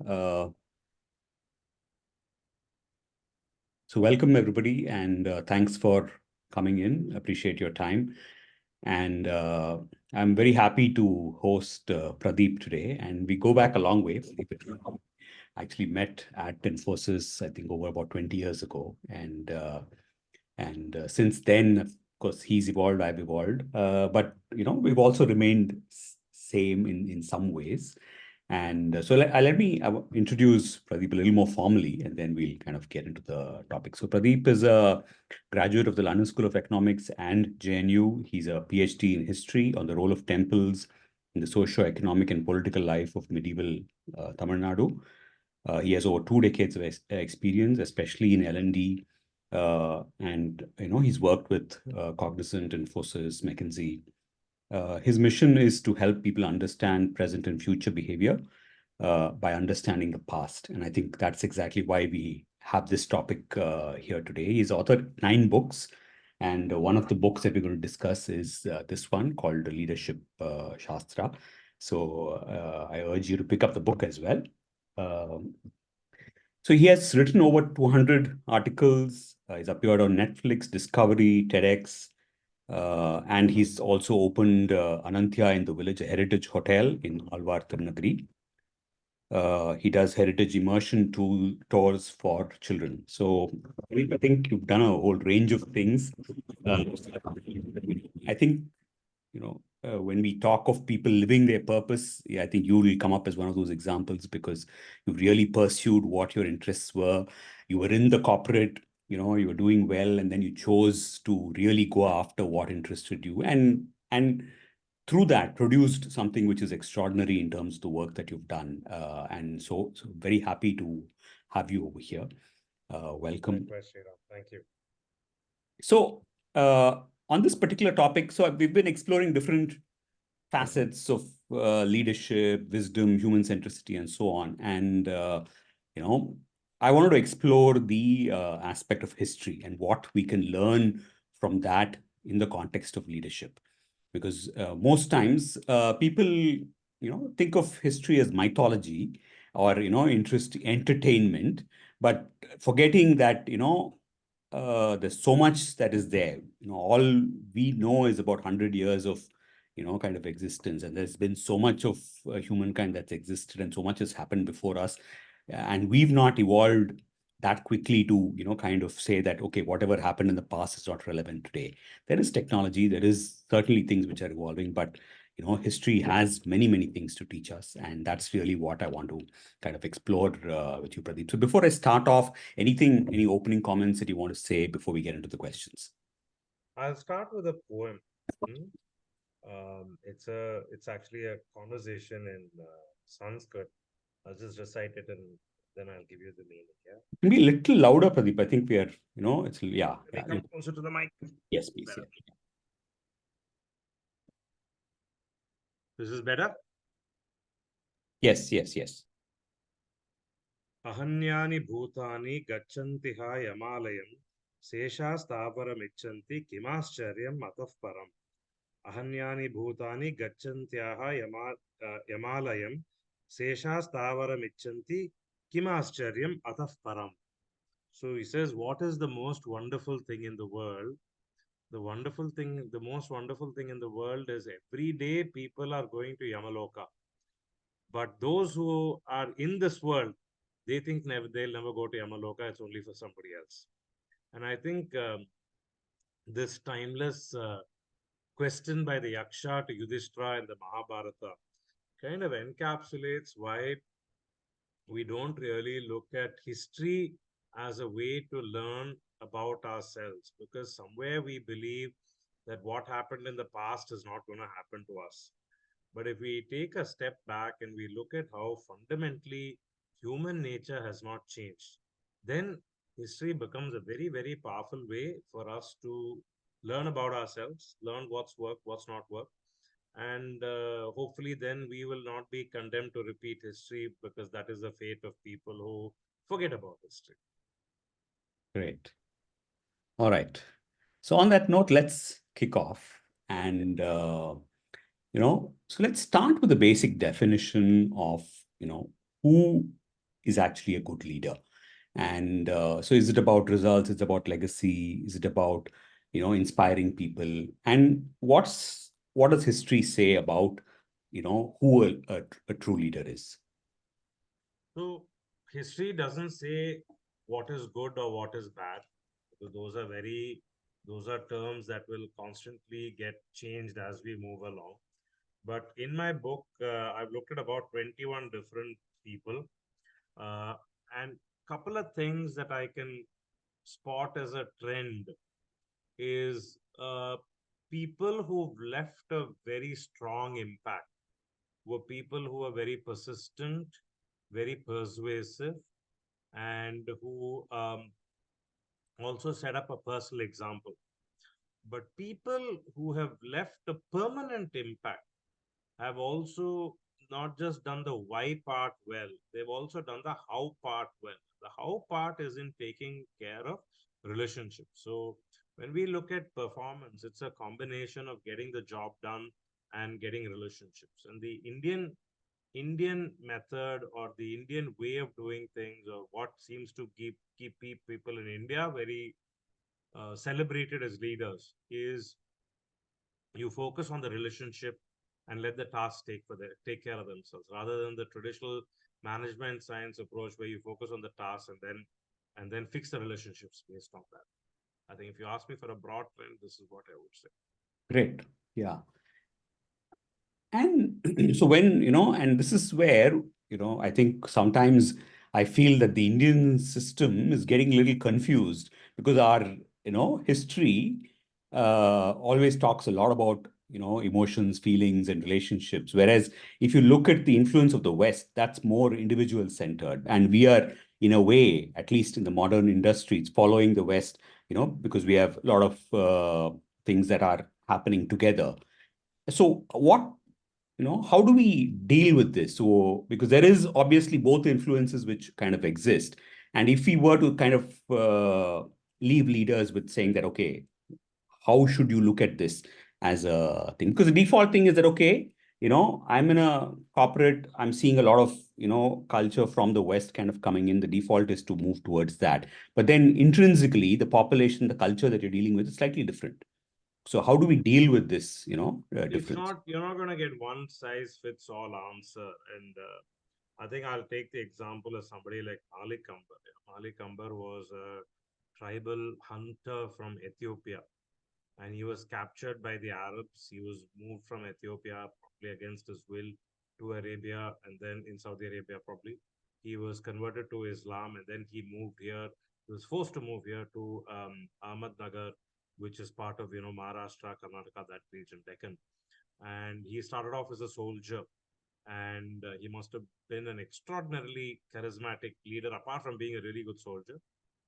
Uh, so welcome everybody, and thanks for coming in. Appreciate your time. And I'm very happy to host Pradeep today. And we go back a long way. Pradeep actually met at Infosys, I think, over about 20 years ago. And since then, of course, he's evolved, I've evolved. But we've also remained same in some ways. And so let me introduce Pradeep a little more formally, and then we'll kind of get into the topic. So Pradeep is a graduate of the London School of Economics and JNU. He's a PhD in history on the role of temples in the socio-economic and political life of medieval Tamil Nadu. He has over 2 decades of experience, especially in L&D. And he's worked with Cognizant, Infosys, McKinsey. His mission is to help people understand present and future behavior by understanding the past. And I think that's exactly why we have this topic here today. He's authored 9 books. And one of the books that we're going to discuss is this one called Leadership Shastra. So I urge you to pick up the book as well. Um, so he has written over 200 articles. He's appeared on Netflix, Discovery, TEDx, and he's also opened Anantya in the Village, a heritage hotel in Alvar, Tirunagari. He does heritage immersion tours for children. So I think you've done a whole range of things. Uh, I think, when we talk of people living their purpose, yeah, I think you will come up as one of those examples because you really pursued what your interests were. You were in the corporate, you were doing well, and then you chose to really go after what interested you. And through that produced something which is extraordinary in terms of the work that you've done. And so very happy to have you over here. Welcome. Likewise, Sriram. Thank you. So on this particular topic, so we've been exploring different facets of leadership, wisdom, human centricity, and so on. And I wanted to explore the aspect of history and what we can learn from that in the context of leadership, because most times people think of history as mythology or interest entertainment, but forgetting that there's so much that is there. All we know is about 100 years of kind of existence, and there's been so much of humankind that's existed, and so much has happened before us, and we've not evolved that quickly to kind of say that, okay, whatever happened in the past is not relevant today. There is technology, there is certainly things which are evolving, but history has many things to teach us, and that's really what I want to kind of explore with you, Pradeep. So before I start off, any opening comments that you want to say before we get into the questions? I'll start with a poem. Hmm? It's actually a conversation in Sanskrit. I'll just recite it and then I'll give you the meaning. Yeah. Can be a little louder, Pradeep. I think we are, it's yeah. Let me come closer to the mic. Yes, please. Yeah. This is better. Yes. Ahanyani bhutani gachantiha yamalayam seshastavaramichanti kimascharyam ataf param. Ahanyani bhutani gachantyaha yamalayam seshastavaramichanti kimascharyam ataf param. So he says, what is the most wonderful thing in the world? The most wonderful thing in the world is every day people are going to Yamaloka. But those who are in this world, they think they'll never go to Yamaloka. It's only for somebody else. And I think this timeless question by the Yaksha to Yudhishthira in the Mahabharata kind of encapsulates why we don't really look at history as a way to learn about ourselves, because somewhere we believe that what happened in the past is not going to happen to us. But if we take a step back and we look at how fundamentally human nature has not changed, then history becomes a very powerful way for us to learn about ourselves, learn what's worked, what's not worked, and hopefully then we will not be condemned to repeat history, because that is the fate of people who forget about history. Great. All right. So on that note, let's kick off. And, so let's start with the basic definition of, who is actually a good leader? And so is it about results? Is it about legacy? Is it about, inspiring people? And what does history say about, who a true leader is? So history doesn't say what is good or what is bad. So those are terms that will constantly get changed as we move along. But in my book, I've looked at about 21 different people, uh, and couple of things that I can spot as a trend is people who've left a very strong impact were people who are very persistent, very persuasive, and who also set up a personal example. But people who have left a permanent impact have also not just done the why part well, they've also done the how part well. The how part is in taking care of relationships. So when we look at performance, it's a combination of getting the job done and getting relationships. And the Indian method or the Indian way of doing things, or what seems to keep people in India very celebrated as leaders, is you focus on the relationship and let the tasks take care of themselves, rather than the traditional management science approach where you focus on the task and then fix the relationships based on that. I think if you ask me for a broad trend, this is what I would say. Great. Yeah. And so when, and this is where, I think sometimes I feel that the Indian system is getting a little confused because our, history always talks a lot about, emotions, feelings, and relationships. Whereas if you look at the influence of the West, that's more individual centered. And we are, in a way, at least in the modern industries, following the West, because we have a lot of things that are happening together. So what, how do we deal with this? So because there is obviously both influences which kind of exist, and if we were to kind of leave leaders with saying that, okay, how should you look at this as a thing? Because the default thing is that, okay, I'm in a corporate, I'm seeing a lot of culture from the West kind of coming in. The default is to move towards that, but then intrinsically the population, the culture that you're dealing with is slightly different. So how do we deal with this It's difference? not, you're not going to get one size fits all answer. And I think I'll take the example of somebody like Malik Ambar. Malik Ambar was a tribal hunter from Ethiopia, and he was captured by the Arabs. He was moved from Ethiopia, probably against his will, to Arabia, and then in Saudi Arabia, probably. He was converted to Islam, and then he moved here. He was forced to move here to Ahmednagar, which is part of, Maharashtra, Karnataka, that region, Deccan. And he started off as a soldier, and he must have been an extraordinarily charismatic leader, apart from being a really good soldier,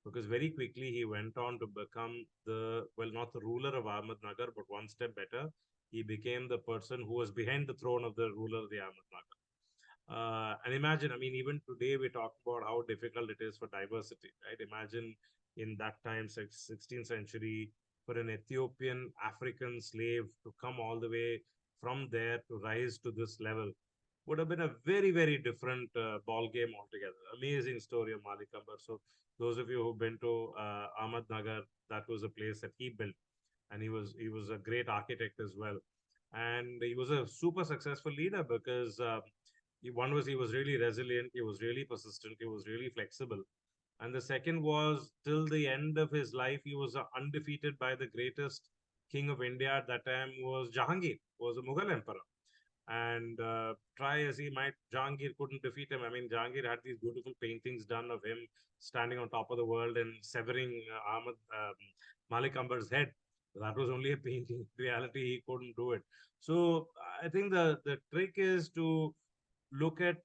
because very quickly he went on to become not the ruler of Ahmednagar, but one step better. He became the person who was behind the throne of the ruler of the Ahmednagar. And imagine, I mean, even today we talk about how difficult it is for diversity, right? Imagine in that time, 16th century, for an Ethiopian African slave to come all the way from there to rise to this level would have been a very, very different ball game altogether. Amazing story of Malik Ambar. So, those of you who've been to Ahmednagar, that was a place that he built, and he was a great architect as well, and he was a super successful leader because one was he was really resilient, he was really persistent, he was really flexible, and the second was till the end of his life he was undefeated by the greatest king of India at that time was Jahangir, was a Mughal emperor. And try as he might, Jahangir couldn't defeat him. I mean, Jahangir had these beautiful paintings done of him standing on top of the world and severing Malik Ambar's head. That was only a painting. In reality, he couldn't do it. So I think the trick is to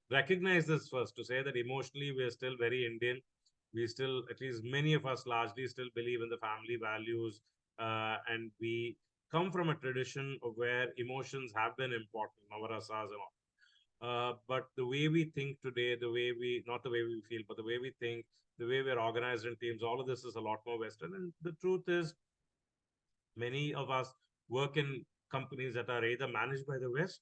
recognize this first, to say that emotionally we are still very Indian. We still, at least many of us, largely still believe in the family values, and we come from a tradition of where emotions have been important, navarasas and all. But the way we think today, not the way we feel, but the way we think, the way we're organized in teams, all of this is a lot more Western. And the truth is, many of us work in companies that are either managed by the West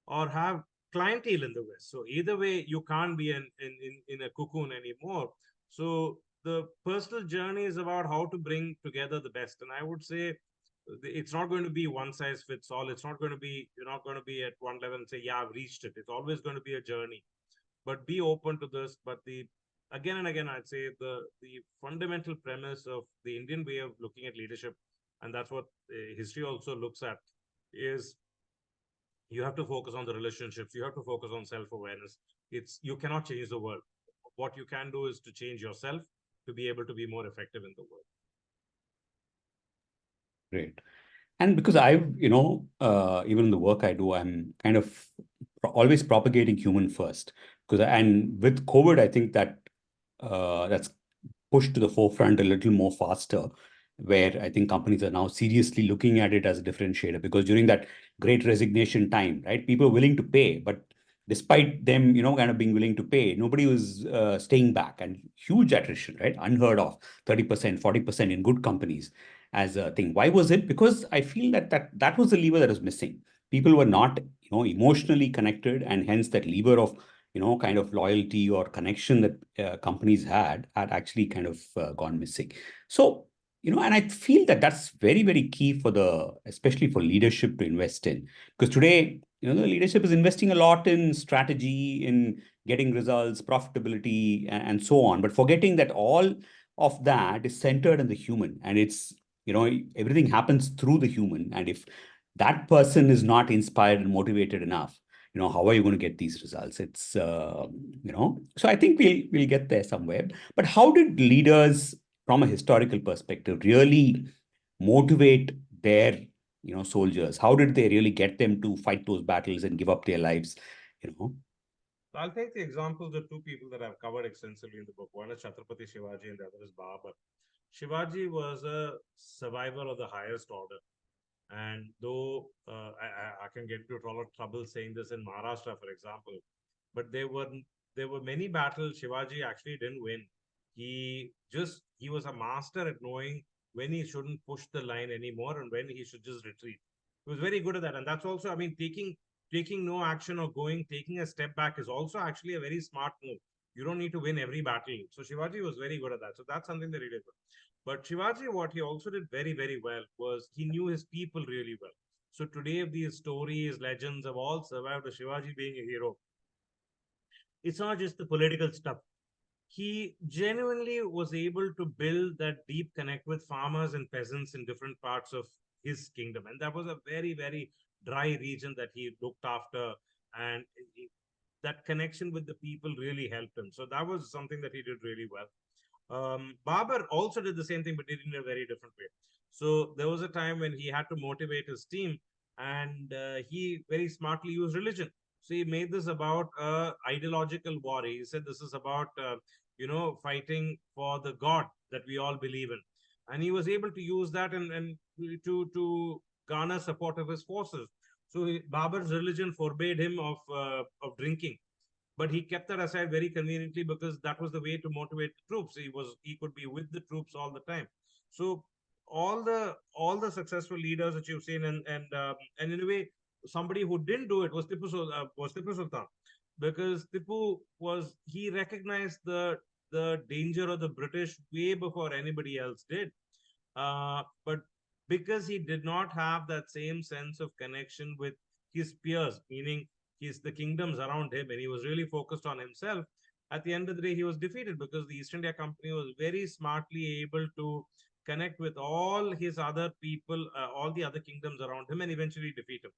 or have clientele in the West. So either way, you can't be in a cocoon anymore. So the personal journey is about how to bring together the best. And I would say it's not going to be one size fits all. It's not going to be, you're not going to be at one level and say, yeah, I've reached it. It's always going to be a journey, but be open to this. But the again and again, I'd say the fundamental premise of the Indian way of looking at leadership, and that's what history also looks at, is you have to focus on the relationships. You have to focus on self-awareness. You cannot change the world. What you can do is to change yourself to be able to be more effective in the world. Great. And because I've, even in the work I do, I'm kind of always propagating human first. And with COVID, I think that that's pushed to the forefront a little more faster, where I think companies are now seriously looking at it as a differentiator. Because during that great resignation time, right, people were willing to pay, but despite them, kind of being willing to pay, nobody was staying back, and huge attrition, right? Unheard of, 30%, 40% in good companies as a thing. Why was it? Because I feel that was the lever that was missing. People were not, emotionally connected, and hence that lever of kind of loyalty or connection that companies had actually kind of gone missing. So, and I feel that that's very, very key especially for leadership to invest in. Because today, the leadership is investing a lot in strategy, in getting results, profitability, and so on, but forgetting that all of that is centered in the human, and everything happens through the human. And if that person is not inspired and motivated enough, how are you going to get these results? It's so I think we'll get there somewhere. But how did leaders from a historical perspective really motivate their soldiers? How did they really get them to fight those battles and give up their lives? you know I'll take the examples of two people that I've covered extensively in the book. One is Chhatrapati Shivaji and the other is Babur. Shivaji was a survivor of the highest order. And though I can get into a lot of trouble saying this in Maharashtra, for example, but there were many battles Shivaji actually didn't win. He was a master at knowing when he shouldn't push the line anymore and when he should just retreat. He was very good at that, and that's also, I mean, taking no action or taking a step back is also actually a very smart move. You don't need to win every battle. So Shivaji was very good at that. So that's something that he did. But Shivaji, what he also did very, very well was he knew his people really well. So today, these stories, legends have all survived of Shivaji being a hero. It's not just the political stuff. He genuinely was able to build that deep connect with farmers and peasants in different parts of his kingdom. And that was a very, very dry region that he looked after. And that connection with the people really helped him. So that was something that he did really well. Babur also did the same thing, but did it in a very different way. So there was a time when he had to motivate his team, and he very smartly used religion. So he made this about ideological war. He said this is about fighting for the God that we all believe in, and he was able to use that and to garner support of his forces. So Babur's religion forbade him of drinking, but he kept that aside very conveniently because that was the way to motivate the troops. He could be with the troops all the time. So all the successful leaders that you've seen, and in a way, somebody who didn't do it was Tipu Sultan, because Tipu was he recognized the danger of the British way before anybody else did. But because he did not have that same sense of connection with his peers, meaning the kingdoms around him, and he was really focused on himself, at the end of the day, he was defeated because the East India Company was very smartly able to connect with all his other people, all the other kingdoms around him, and eventually defeat him.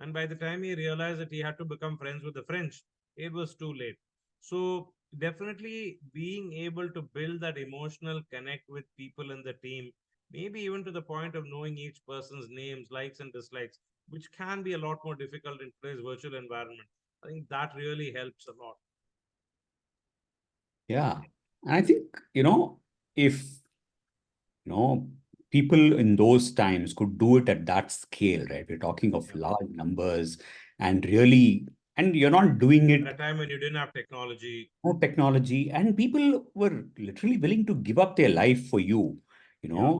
And by the time he realized that he had to become friends with the French, it was too late. So definitely being able to build that emotional connect with people in the team, maybe even to the point of knowing each person's names, likes and dislikes, which can be a lot more difficult in today's virtual environment. I think that really helps a lot. Yeah. And I think, if, you know, people in those times could do it at that scale, right? We're talking of Yeah. large numbers and really, and you're not doing At a it, time when you didn't have technology. no technology, and people were literally willing to give up their life for you. Yeah.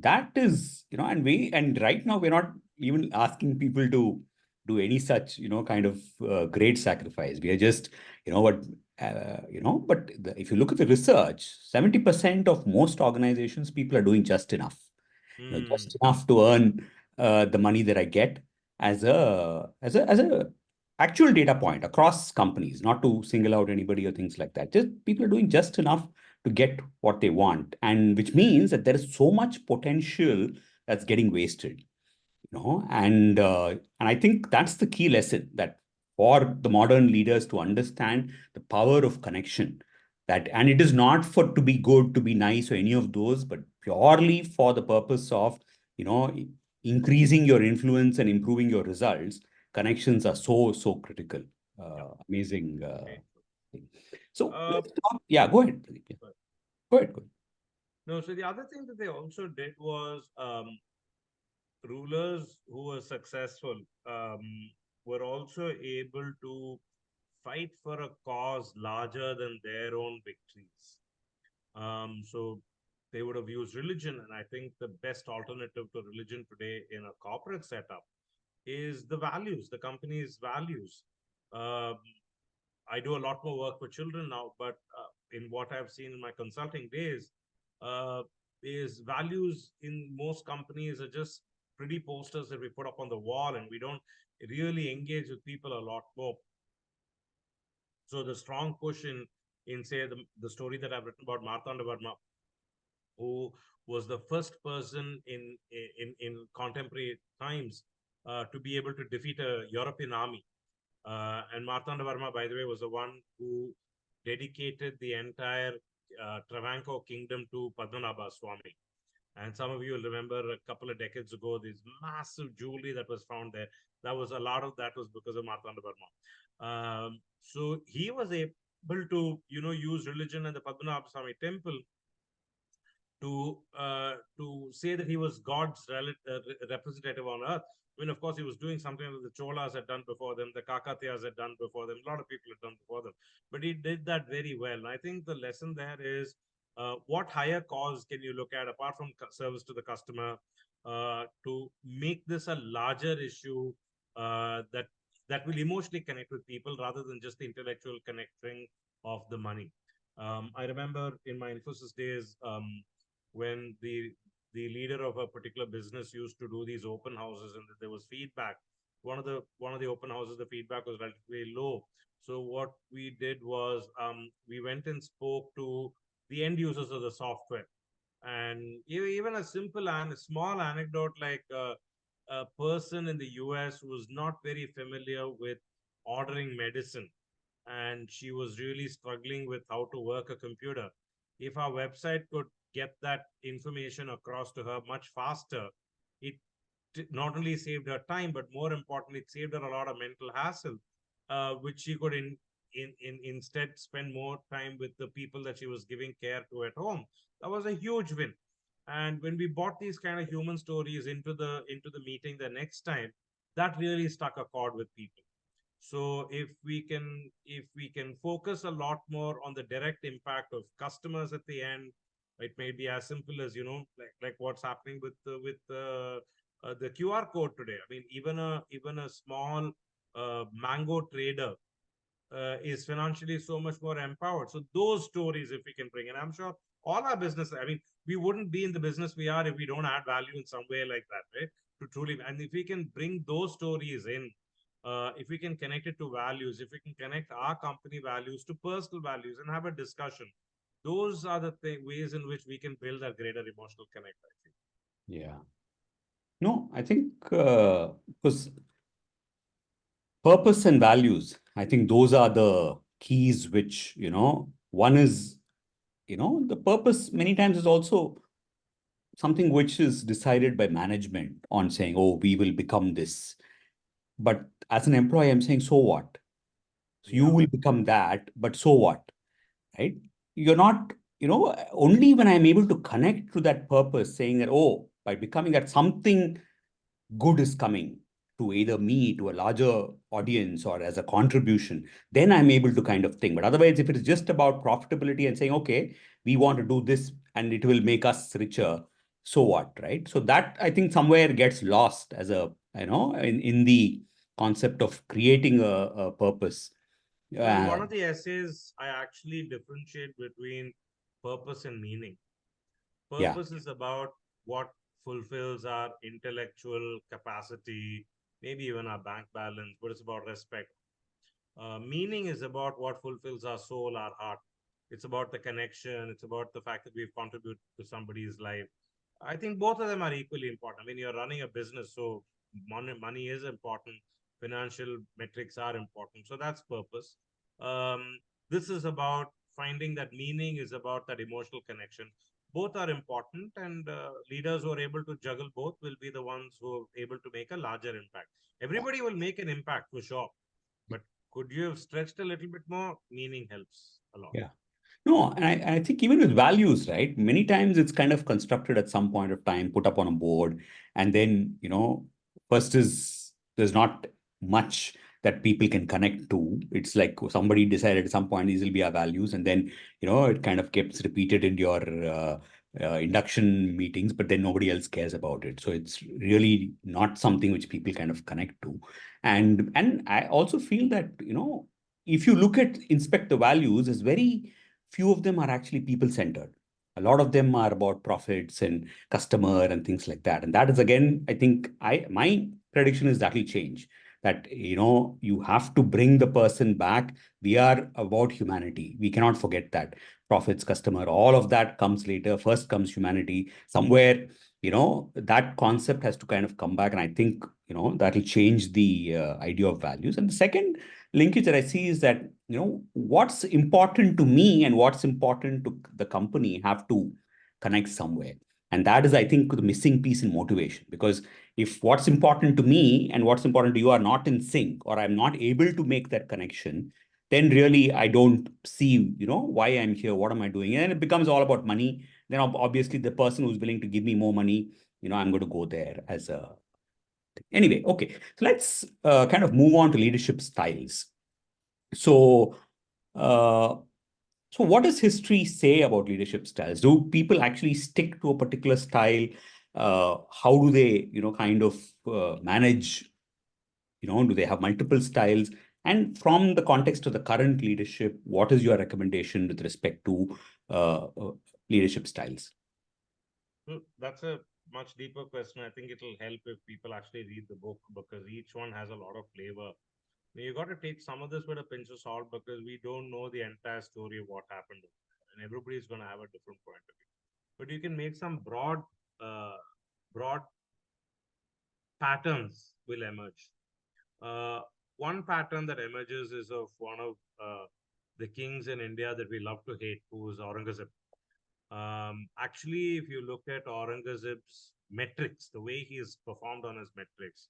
That is, and right now we're not even asking people to do any such, kind of great sacrifice. We are just, what, but if you look at the research, 70% of most organizations, people are doing just enough, Hmm. just enough to earn the money that I get as a actual data point across companies, not to single out anybody or things like that. Just people are doing just enough to get what they want, and which means that there is so much potential that's getting wasted, and I think that's the key lesson, that for the modern leaders to understand the power of connection, that, and it is not for to be good, to be nice, or any of those, but purely for the purpose of, you know increasing your influence and improving your results. Connections are so critical. Yeah. Amazing Great. thing. So Uh, let's talk. Yeah, go ahead, Pradeep. Yeah. but Go ahead, go ahead. no, so the other thing that they also did was rulers who were successful were also able to fight for a cause larger than their own victories. So they would have used religion, and I think the best alternative to religion today in a corporate setup is the values, the company's values. Um, I do a lot more work with children now, but in what I've seen in my consulting days, uh, is values in most companies are just pretty posters that we put up on the wall, and we don't really engage with people a lot more. So the strong push in say the story that I've written about Martanda Verma, who was the first person in contemporary times to be able to defeat a European army. And Martanda Verma, by the way, was the one who dedicated the entire Travancore kingdom to Padmanabha Swami. And some of you will remember a couple of decades ago, this massive jewelry that was found there. That was a lot of that was because of Martanda Verma. So he was able to, use religion and the Padmanabha Swami temple to say that he was God's representative on earth. I mean, of course, he was doing something that the Cholas had done before them, the Kakatiyas had done before them, a lot of people had done before them, but he did that very well. And I think the lesson there is what higher cause can you look at apart from service to the customer to make this a larger issue that will emotionally connect with people rather than just the intellectual connecting of the money. I remember in my Infosys days, when the leader of a particular business used to do these open houses and there was feedback. One of the open houses, the feedback was relatively low. So what we did was we went and spoke to the end users of the software, and even a simple and small anecdote like a person in the US who was not very familiar with ordering medicine, and she was really struggling with how to work a computer. If our website could get that information across to her much faster, it not only saved her time, but more importantly, it saved her a lot of mental hassle, which she could instead spend more time with the people that she was giving care to at home. That was a huge win. And when we brought these kind of human stories into the meeting the next time, that really struck a chord with people. So if we can focus a lot more on the direct impact of customers at the end, it may be as simple as like what's happening with the QR code today. I mean, even a small mango trader is financially so much more empowered. So those stories, if we can bring, and I'm sure all our business, I mean, we wouldn't be in the business we are if we don't add value in some way like that, right? To truly, and if we can bring those stories in, if we can connect it to values, if we can connect our company values to personal values and have a discussion, those are the ways in which we can build a greater emotional connect, I think. Yeah. No, I think because purpose and values, I think those are the keys, which, one is, the purpose many times is also something which is decided by management on saying, oh, we will become this. But as an employee, I'm saying, so what? So you Yeah. will become that, but so what? Right? You're not, only when I'm able to connect to that purpose, saying that, oh, by becoming that, something good is coming to either me, to a larger audience, or as a contribution, then I'm able to kind of think. But otherwise, if it is just about profitability and saying, okay, we want to do this and it will make us richer, so what, right? So that, I think, somewhere gets lost as a, in the concept of creating a purpose. Well, in one Uh, of the essays, I actually differentiate between purpose and meaning. yeah, Purpose is about what fulfills our intellectual capacity, maybe even our bank balance, but it's about respect. Meaning is about what fulfills our soul, our heart. It's about the connection. It's about the fact that we've contributed to somebody's life. I think both of them are equally important. I mean, you're running a business, so money is important. Financial metrics are important. So that's purpose. This is about finding that meaning is about that emotional connection. Both are important, and leaders who are able to juggle both will be the ones who are able to make a larger impact. yeah, Everybody will make an impact for sure, but could you have stretched a little bit more? Meaning helps a lot. yeah. No, and I think even with values, right? Many times it's kind of constructed at some point of time, put up on a board, and then, first is there's not much that people can connect to. It's like somebody decided at some point these will be our values, and then, it kind of gets repeated in your induction meetings, but then nobody else cares about it. So it's really not something which people kind of connect to. And I also feel that, if you look at inspect the values, is very few of them are actually people centered. A lot of them are about profits and customer and things like that. And that is again, I think my prediction is that will change. That you have to bring the person back. We are about humanity. We cannot forget that. Profits, customer, all of that comes later. First comes humanity. Somewhere, that concept has to kind of come back. And I think, that will change the idea of values. And the second linkage that I see is that what's important to me and what's important to the company have to connect somewhere. And that is, I think, the missing piece in motivation. Because if what's important to me and what's important to you are not in sync, or I'm not able to make that connection, then really I don't see, why I'm here, what am I doing? And it becomes all about money. Then obviously the person who's willing to give me more money, I'm going to go there as a anyway. Okay, so let's kind of move on to leadership styles. So, uh, so what does history say about leadership styles? Do people actually stick to a particular style? How do they, kind of manage? Do they have multiple styles? And from the context of the current leadership, what is your recommendation with respect to leadership styles? So that's a much deeper question. I think it'll help if people actually read the book because each one has a lot of flavor. Now, you got to take some of this with a pinch of salt because we don't know the entire story of what happened, and everybody's going to have a different point of view. But you can make some broad patterns will emerge. Uh, One pattern that emerges is of one of the kings in India that we love to hate, who is Aurangzeb. Actually, if you look at Aurangzeb's metrics, the way he has performed on his metrics,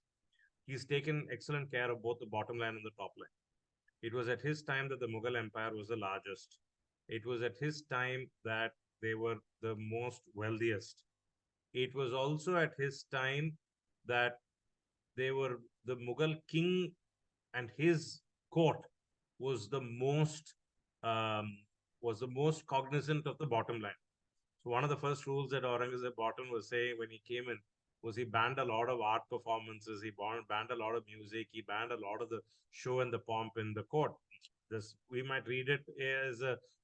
he's taken excellent care of both the bottom line and the top line. It was at his time that the Mughal Empire was the largest. It was at his time that they were the most wealthiest. It was also at his time that they were the Mughal king and his court was the most um, cognizant of the bottom line. So one of the first rules that Aurangzeb brought in was saying when he came in was he banned a lot of art performances, he banned a lot of music, he banned a lot of the show and the pomp in the court. This we might read it as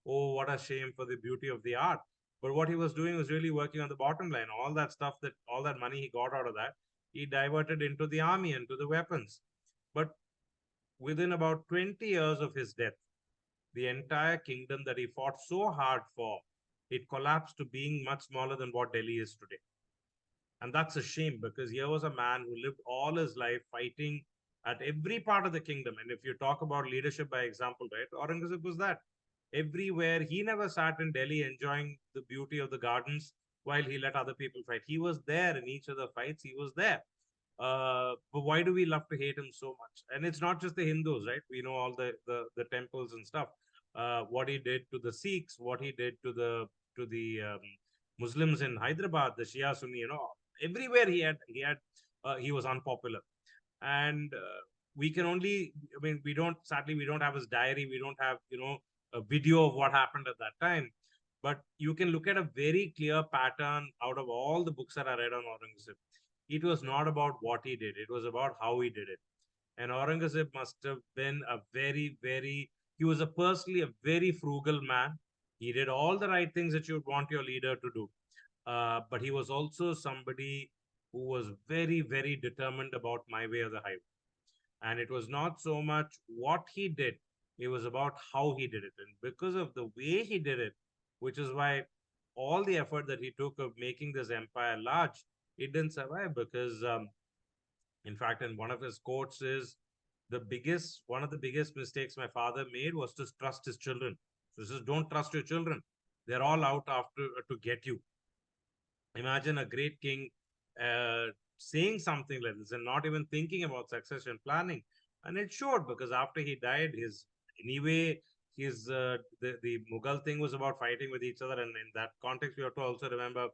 oh what a shame for the beauty of the art, but what he was doing was really working on the bottom line. All that stuff that all that money he got out of that, he diverted into the army and to the weapons. But within about 20 years of his death, the entire kingdom that he fought so hard for, it collapsed to being much smaller than what Delhi is today. And that's a shame because here was a man who lived all his life fighting at every part of the kingdom. And if you talk about leadership by example, right, Aurangzeb was that. Everywhere, he never sat in Delhi enjoying the beauty of the gardens while he let other people fight. He was there in each of the fights, he was there. But why do we love to hate him so much? And it's not just the Hindus, right? We know all the temples and stuff. What he did to the Sikhs, what he did to the Muslims in Hyderabad, the Shia Sunni, everywhere he was unpopular, and we can only, I mean, we don't have his diary, we don't have a video of what happened at that time, but you can look at a very clear pattern out of all the books that I read on Aurangzeb. It was not about what he did, it was about how he did it. And Aurangzeb must have been he was personally a very frugal man. He did all the right things that you would want your leader to do. But he was also somebody who was very determined about my way or the highway. And it was not so much what he did, it was about how he did it. And because of the way he did it, which is why all the effort that he took of making this empire large, it didn't survive. Because in fact, in one of his quotes is, one of the biggest mistakes my father made was to trust his children. So he says, don't trust your children, they're all out after to get you. Imagine a great king uh, saying something like this and not even thinking about succession planning. And it showed, because after he died, anyway, the Mughal thing was about fighting with each other. And in that context, we have to also remember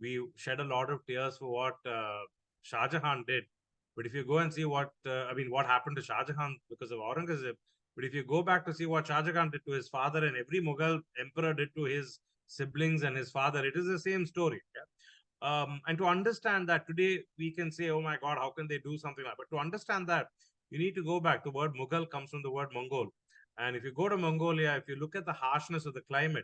we shed a lot of tears for what Shah Jahan did. But if you go and see what happened to Shah Jahan because of Aurangzeb, but if you go back to see what Shah Jahan did to his father and every Mughal emperor did to his siblings and his father, it is the same story. Yeah? And to understand that, today we can say, oh my God, how can they do something like that? But to understand that, you need to go back. The word Mughal comes from the word Mongol. And if you go to Mongolia, if you look at the harshness of the climate,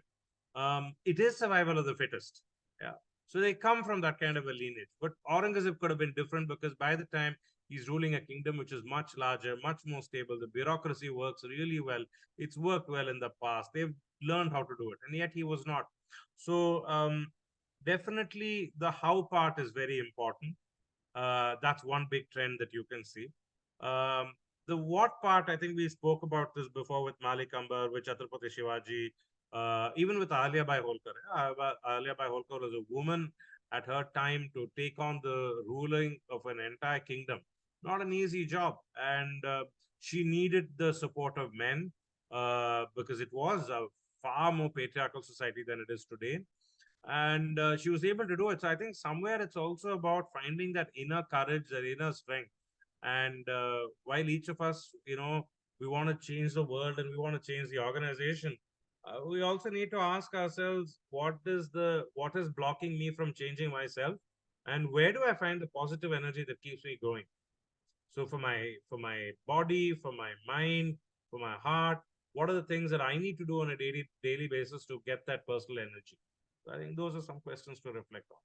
it is survival of the fittest. Yeah. So they come from that kind of a lineage. But Aurangzeb could have been different, because by the time he's ruling a kingdom which is much larger, much more stable, the bureaucracy works really well. It's worked well in the past. They've learned how to do it. And yet he was not. So definitely the how part is very important. That's one big trend that you can see. Um, the what part, I think we spoke about this before with Malik Ambar, with Chhatrapati Shivaji, even with Alia Bai Holkar. Alia Bai Holkar was a woman at her time to take on the ruling of an entire kingdom. Not an easy job. And she needed the support of men because it was a far more patriarchal society than it is today. And she was able to do it. So I think somewhere it's also about finding that inner courage, that inner strength. And while each of us, we want to change the world and we want to change the organization, we also need to ask ourselves, what is blocking me from changing myself, and where do I find the positive energy that keeps me going? So for my body, for my mind, for my heart, what are the things that I need to do on a daily basis to get that personal energy? So I think those are some questions to reflect on.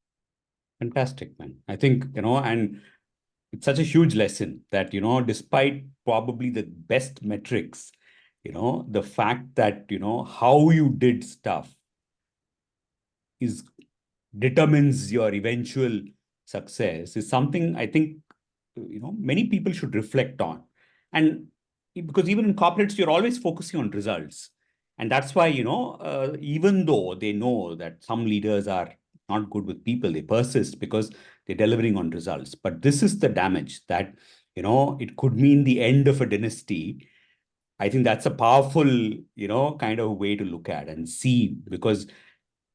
Fantastic, man. I think, and it's such a huge lesson that, despite probably the best metrics, the fact that, how you did stuff is determines your eventual success is something I think many people should reflect on. And because even in corporates, you're always focusing on results, and that's why even though they know that some leaders are not good with people, they persist because they're delivering on results. But this is the damage that it could mean the end of a dynasty. I think that's a powerful kind of way to look at and see, because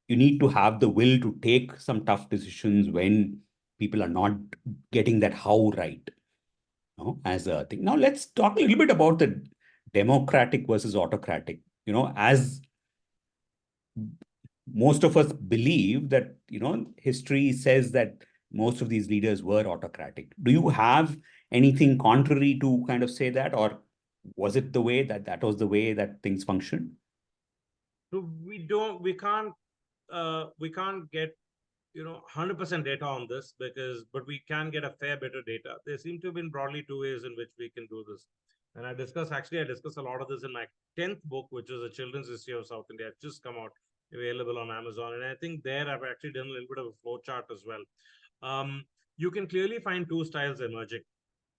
you need to have the will to take some tough decisions when people are not getting that how right, as a thing. Now let's talk a little bit about the democratic versus autocratic. As most of us believe that history says that most of these leaders were autocratic. Do you have anything contrary to kind of say that, or was it the way that was the way that things functioned? So we can't get 100% data on this, but we can get a fair bit of data. There seem to have been broadly two ways in which we can do this. And I discuss a lot of this in my 10th book, which is a children's history of South India. It's just come out, available on Amazon. And I think there I've actually done a little bit of a flow chart as well. Um, you can clearly find two styles emerging.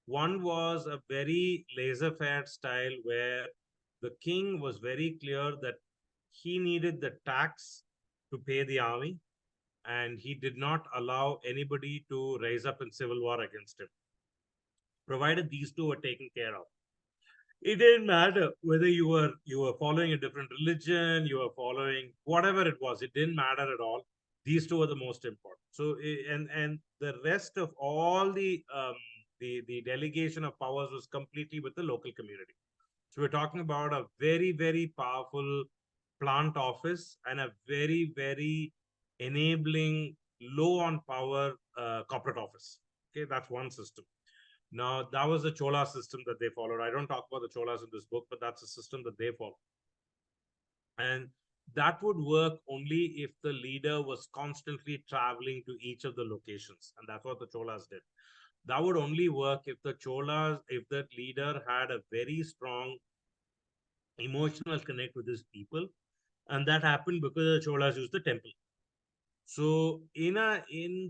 One was a very laissez-faire style where the king was very clear that he needed the tax to pay the army, and he did not allow anybody to rise up in civil war against him, provided these two were taken care of. It didn't matter whether you were following a different religion, you were following whatever it was. It didn't matter at all. These two were the most important. So and the rest of all the delegation of powers was completely with the local community. So we're talking about a very powerful plant office and a very enabling low on power corporate office. Okay, that's one system. Now, that was the Chola system that they followed. I don't talk about the Cholas in this book, but that's a system that they follow. And that would work only if the leader was constantly traveling to each of the locations. And that's what the Cholas did. That would only work if the Cholas, if the leader had a very strong emotional connect with his people. And that happened because the Cholas used the temple. So in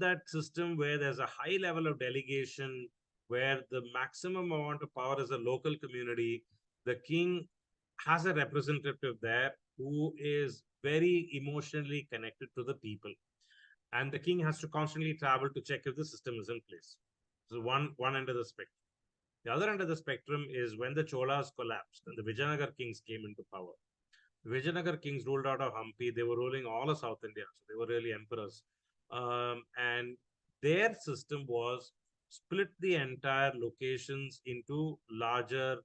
that system where there's a high level of delegation, where the maximum amount of power is a local community, the king has a representative there who is very emotionally connected to the people. And the king has to constantly travel to check if the system is in place. So one end of the spectrum. The other end of the spectrum is when the Cholas collapsed and the Vijayanagar kings came into power. Vijayanagar kings ruled out of Hampi. They were ruling all of South India. So they were really emperors. And their system was split the entire locations into larger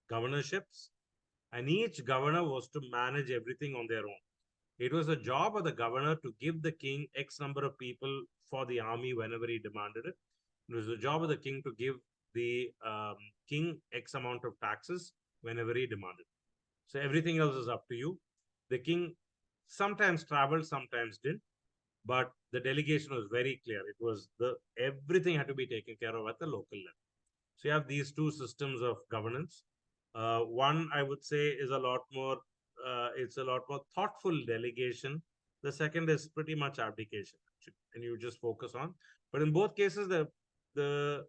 governorships. And each governor was to manage everything on their own. It was a job of the governor to give the king X number of people for the army whenever he demanded it. It was the job of the king to give the king X amount of taxes whenever he demanded. So everything else is up to you. The king sometimes traveled, sometimes didn't, but the delegation was very clear. It was everything had to be taken care of at the local level. So you have these two systems of governance. One I would say is a lot more. It's a lot more thoughtful delegation. The second is pretty much abdication, and you just focus on. But in both cases, the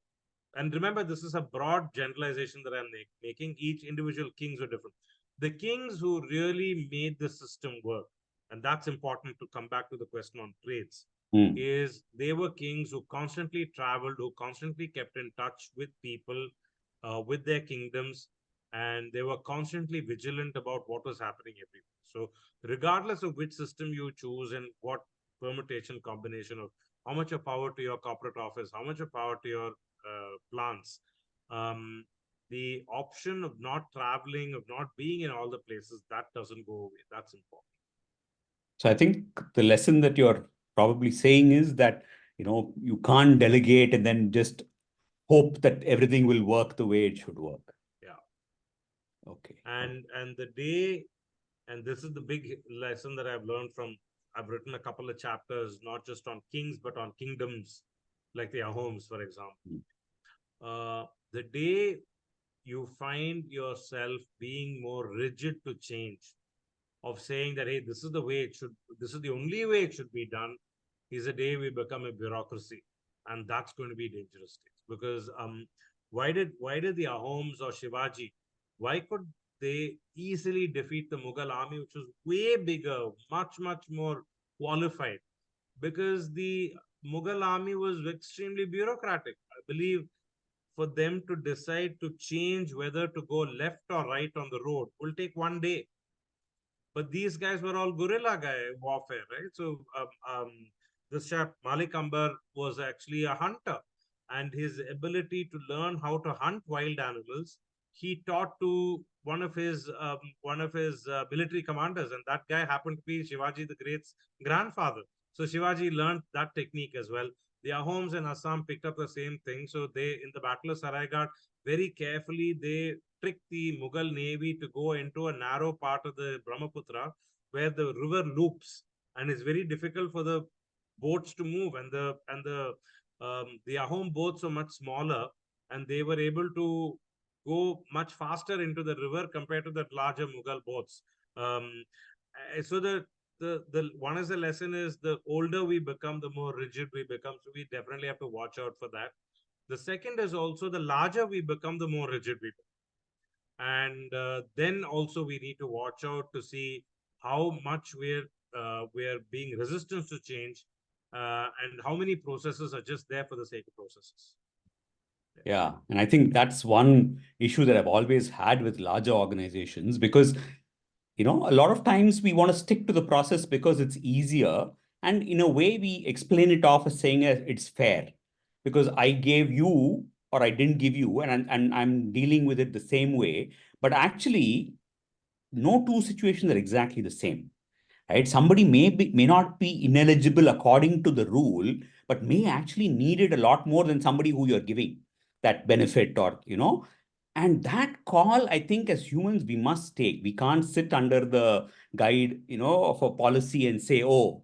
and remember, this is a broad generalization that I'm making. Each individual kings are different. The kings who really made the system work, and that's important to come back to the question on traits, is they were kings who constantly traveled, who constantly kept in touch with people, with their kingdoms, and they were constantly vigilant about what was happening everywhere. So, regardless of which system you choose and what permutation combination of how much of power to your corporate office, how much of power to your plants, um, the option of not traveling, of not being in all the places, that doesn't go away. That's important. So I think the lesson that you're probably saying is that, you can't delegate and then just hope that everything will work the way it should work. Yeah. Okay. And the day, and this is the big lesson that I've learned from, I've written a couple of chapters, not just on kings, but on kingdoms, like the Ahoms, for example. The day you find yourself being more rigid to change, of saying that, hey, this is the way it should, this is the only way it should be done, is a day we become a bureaucracy. And that's going to be dangerous because why did the Ahoms or Shivaji, why could they easily defeat the Mughal army, which was way bigger, much more qualified? Because the Mughal army was extremely bureaucratic. I believe for them to decide to change whether to go left or right on the road will take one day. But these guys were all guerrilla warfare, right? So this chap Malik Ambar was actually a hunter, and his ability to learn how to hunt wild animals, he taught to one of his military commanders, and that guy happened to be Shivaji the Great's grandfather. So Shivaji learned that technique as well. The Ahoms in Assam picked up the same thing. So they, in the Battle of Saraighat, very carefully they tricked the Mughal navy to go into a narrow part of the Brahmaputra where the river loops, and it's very difficult for the boats to move. And the Ahom boats are much smaller, and they were able to go much faster into the river compared to the larger Mughal boats. So the one is the lesson is the older we become, the more rigid we become. So we definitely have to watch out for that. The second is also the larger we become, the more rigid we become. And then also we need to watch out to see how much we're being resistant to change, and how many processes are just there for the sake of processes. Yeah. And I think that's one issue that I've always had with larger organizations because, a lot of times we want to stick to the process because it's easier. And in a way, we explain it off as saying it's fair because I gave you or I didn't give you, and I'm dealing with it the same way. But actually, no two situations are exactly the same. Right? Somebody may not be ineligible according to the rule, but may actually need it a lot more than somebody who you're giving. that benefit, or, and that call, I think, as humans, we must take. We can't sit under the guide, of a policy and say, oh,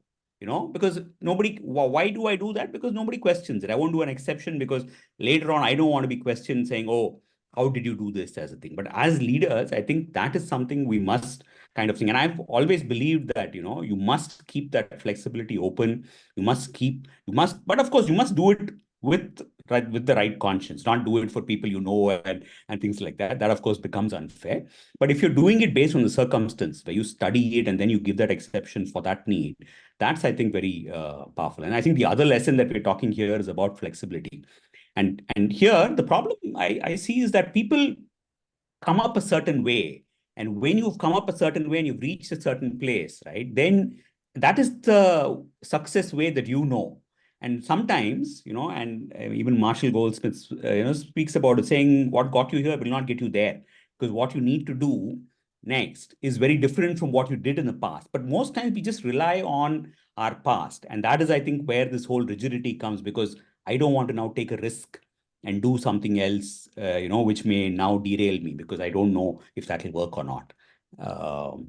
because nobody, why do I do that? Because nobody questions it. I won't do an exception because later on, I don't want to be questioned saying, oh, how did you do this as a thing? But as leaders, I think that is something we must kind of think. And I've always believed that, you must keep that flexibility open. But of course, you must do it with with the right conscience, not do it for people and things like that. That, of course, becomes unfair. But if you're doing it based on the circumstance, where you study it and then you give that exception for that need, that's, I think, very powerful. And I think the other lesson that we're talking here is about flexibility. And here, the problem I see is that people come up a certain way. And when you've come up a certain way and you've reached a certain place, right, then that is the success way that you know. And sometimes, and even Marshall Goldsmith, speaks about it, saying what got you here will not get you there, because what you need to do next is very different from what you did in the past. But most times we just rely on our past. And that is, I think, where this whole rigidity comes, because I don't want to now take a risk and do something else, which may now derail me because I don't know if that will work or not. All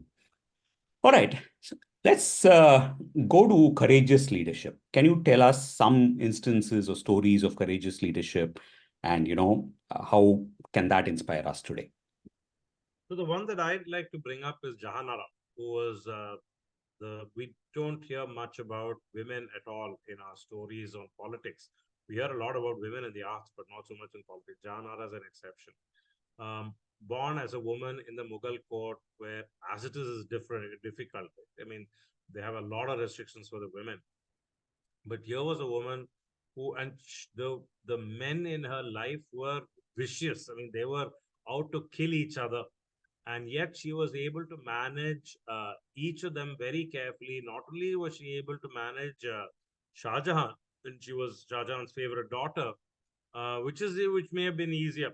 right. So let's go to courageous leadership. Can you tell us some instances or stories of courageous leadership, and how can that inspire us today? So the one that I'd like to bring up is Jahanara, who was we don't hear much about women at all in our stories on politics. We hear a lot about women in the arts, but not so much in politics. Jahanara is an exception. Born as a woman in the Mughal court, where as it is difficult. I mean, they have a lot of restrictions for the women. But here was a woman who, and the men in her life were vicious. I mean, they were out to kill each other, and yet she was able to manage each of them very carefully. Not only was she able to manage Shah Jahan, and she was Shah Jahan's favorite daughter, which may have been easier,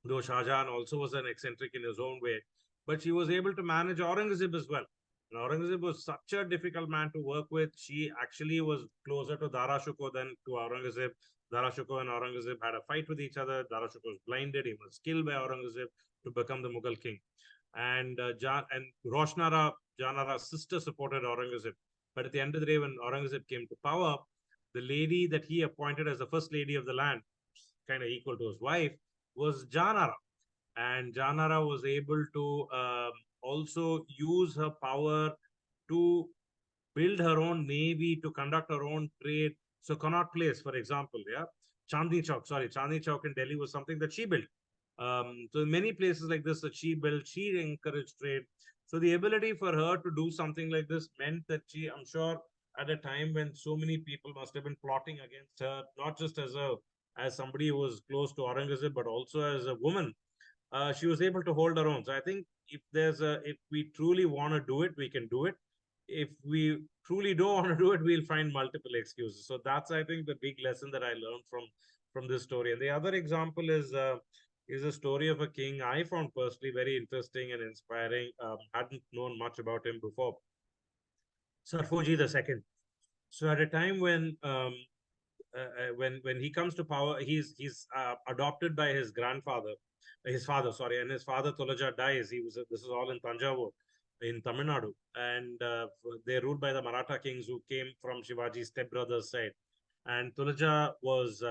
though Shah Jahan also was an eccentric in his own way. But she was able to manage Aurangzeb as well. And Aurangzeb was such a difficult man to work with. She actually was closer to Dara Shikoh than to Aurangzeb. Dara Shikoh and Aurangzeb had a fight with each other. Dara Shikoh was blinded. He was killed by Aurangzeb to become the Mughal king. And Roshnara, Janara's sister, supported Aurangzeb. But at the end of the day, when Aurangzeb came to power, the lady that he appointed as the first lady of the land, kind of equal to his wife, was Janara. And Janara was able to also use her power to build her own navy, to conduct her own trade. So Connaught Place, for example, Chandni Chowk in Delhi was something that she built. So many places like this that she built, she encouraged trade. So the ability for her to do something like this meant that she, I'm sure, at a time when so many people must have been plotting against her, not just as somebody who was close to Aurangzeb, but also as a woman, she was able to hold her own. So I think if we truly want to do it, we can do it. If we truly don't want to do it, we'll find multiple excuses. So that's, I think, the big lesson that I learned from this story. And the other example is a story of a king I found personally very interesting and inspiring. Hadn't known much about him before. Sarfoji II. So at a time when he comes to power, he's adopted by his father, sorry, and his father Tulaja dies. This is all in Tanjavur, in Tamil Nadu, and they're ruled by the Maratha kings who came from Shivaji's stepbrother's side. And Tulaja was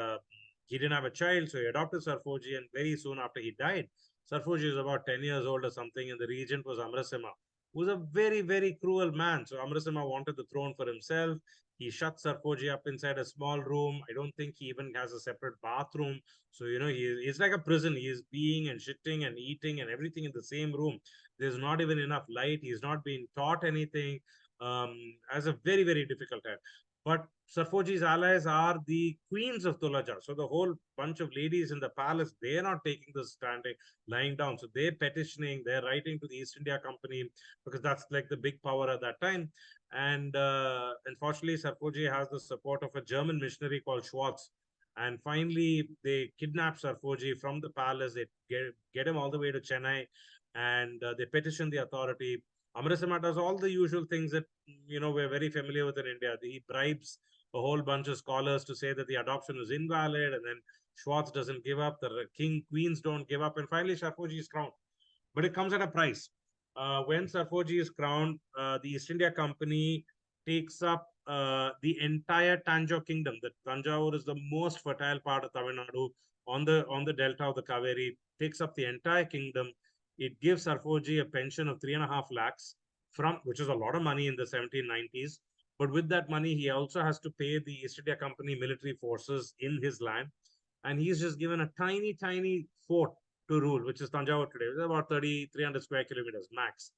he didn't have a child, so he adopted Sarfoji, and very soon after he died, Sarfoji was about 10 years old or something, and the regent was Amrasima, who was a very, very cruel man. So Amrasima wanted the throne for himself. He shuts Sarkoji up inside a small room. I don't think he even has a separate bathroom. So, he's like a prison. He is peeing and shitting and eating and everything in the same room. There's not even enough light. He's not being taught anything. As a very, very difficult time. But Sarfoji's allies are the queens of Tulaja. So the whole bunch of ladies in the palace, they're not taking the standing, lying down. So they're petitioning, they're writing to the East India Company, because that's like the big power at that time. And unfortunately, Sarkozy has the support of a German missionary called Schwartz. And finally, they kidnap Sarkozy from the palace. They get him all the way to Chennai, and they petition the authority. Amritsar does all the usual things that we're very familiar with in India. He bribes a whole bunch of scholars to say that the adoption is invalid, and then Schwartz doesn't give up, the queens don't give up, and finally Sarkozy is crowned. But it comes at a price. When Sarkozy is crowned, the East India Company takes up the entire Tanjore kingdom. The Tanjore is the most fertile part of Tamil Nadu on the delta of the Kaveri. Takes up the entire kingdom. It gives Sarkozy a pension of 3.5 lakhs from, which is a lot of money in the 1790s. But with that money, he also has to pay the East India Company military forces in his land, and he's just given a tiny, tiny fort to rule, which is Tanjavur today. It's about 300 square kilometers max.